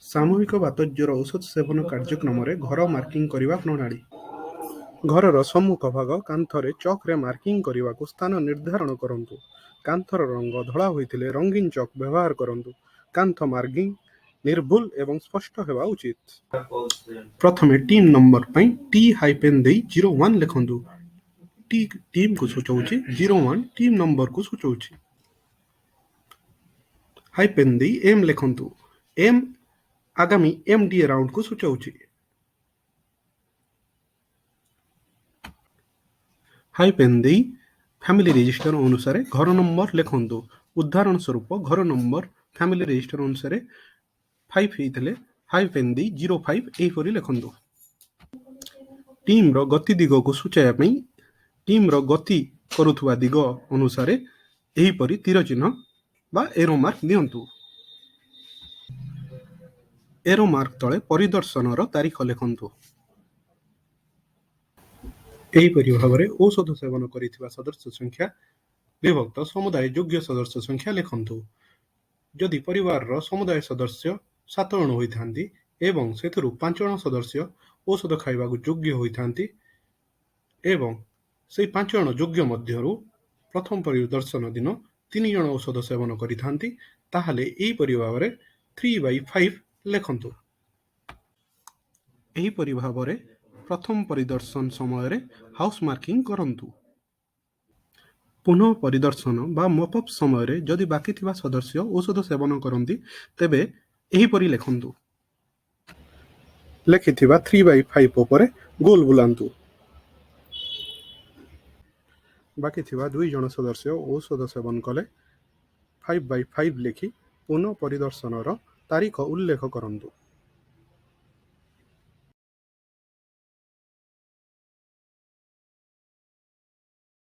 ସାମୂହିକ ବାତଜ୍ୟର ଔଷଧ ସେବନ କାର୍ଯ୍ୟକ୍ରମରେ ଘର ମାର୍କିଂ କରିବା ପ୍ରଣାଳୀ। ଘରର ସମ୍ମୁଖ ଭାଗ କାନ୍ଥରେ ଚକ୍‌ରେ ମାର୍କିଂ କରିବାକୁ ସ୍ଥାନ ନିର୍ଦ୍ଧାରଣ କରନ୍ତୁ। କାନ୍ଥର ରଙ୍ଗ ଧଳା ହୋଇଥିଲେ ରଙ୍ଗୀନ ଚକ୍ ବ୍ୟବହାର କରନ୍ତୁ। କାନ୍ଥ ମାର୍କିଂ ନିର୍ଭୁଲ ଏବଂ ସ୍ପଷ୍ଟ ହେବା ଉଚିତ। ପ୍ରଥମେ ଟିମ୍ ନମ୍ବର ପାଇଁ T- ଦେଇ 01 ଲେଖନ୍ତୁ। T ଟିମ୍‌କୁ ସୂଚାଉଛି, 01 ଟିମ୍ ନମ୍ବରକୁ ସୂଚାଉଛି। ହାଇପେନ୍ ଦେଇ M ଲେଖନ୍ତୁ। M ଆଗାମୀ MDA ରାଉଣ୍ଡକୁ ସୂଚାଉଛି। ହାଇପେନ୍ ଦେଇ ଫ୍ୟାମିଲି ରେଜିଷ୍ଟର ଅନୁସାରେ ଘର ନମ୍ବର ଲେଖନ୍ତୁ। ଉଦାହରଣ ସ୍ୱରୂପ ଘର ନମ୍ବର ଫ୍ୟାମିଲି ରେଜିଷ୍ଟର ଅନୁସାରେ 5 ହେଇଥିଲେ ହାଇପେନ୍ ଦେଇ 05 ଏହିପରି ଲେଖନ୍ତୁ। ଟିମ୍‌ର ଗତି ଦିଗକୁ ସୂଚାଇବା ପାଇଁ ଟିମ୍‌ର ଗତି କରୁଥିବା ଦିଗ ଅନୁସାରେ ଏହିପରି ତୀର ଚିହ୍ନ ବା ଏରୋ ମାର୍କ ଦିଅନ୍ତୁ। ଏରୋ ମାର୍କ ତଳେ ପରିଦର୍ଶନର ତାରିଖ ଲେଖନ୍ତୁ। ଏହିପରି ଭାବରେ ଔଷଧ ସେବନ କରିଥିବା ସଦସ୍ୟ ସଂଖ୍ୟା ବିଭକ୍ତ ସମୁଦାୟ ଯୋଗ୍ୟ ସଦସ୍ୟ ସଂଖ୍ୟା ଲେଖନ୍ତୁ। ଯଦି ପରିବାରର ସମୁଦାୟ ସଦସ୍ୟ 7 ଜଣ ହୋଇଥାନ୍ତି ଏବଂ ସେଥିରୁ 5 ଜଣ ସଦସ୍ୟ ଔଷଧ ଖାଇବାକୁ ଯୋଗ୍ୟ ହୋଇଥାନ୍ତି ଏବଂ ସେହି 5 ଜଣ ଯୋଗ୍ୟ ମଧ୍ୟରୁ ପ୍ରଥମ ପରିଦର୍ଶନ ଦିନ 3 ଜଣ ଔଷଧ ସେବନ କରିଥାନ୍ତି, ତାହେଲେ ଏହିପରି ଭାବରେ 3/5 ଲେଖନ୍ତୁ। ଏହିପରି ଭାବରେ ପ୍ରଥମ ପରିଦର୍ଶନ ସମୟରେ ହାଉସ୍ ମାର୍କିଂ କରନ୍ତୁ। ପୁନଃ ପରିଦର୍ଶନ ବା ମପ୍-ଅପ୍ ସମୟରେ ଯଦି ବାକି ଥିବା ସଦସ୍ୟ ଔଷଧ ସେବନ କରନ୍ତି, ତେବେ ଏହିପରି ଲେଖନ୍ତୁ। ଲେଖିଥିବା 3/5 ଉପରେ ଗୋଲ ବୁଲାନ୍ତୁ। ବାକି ଥିବା 2 ଜଣ ସଦସ୍ୟ ଔଷଧ ସେବନ କଲେ 5/5 ଲେଖି ପୁନଃ ପରିଦର୍ଶନର ତାରିଖ ଉଲ୍ଲେଖ କରନ୍ତୁ।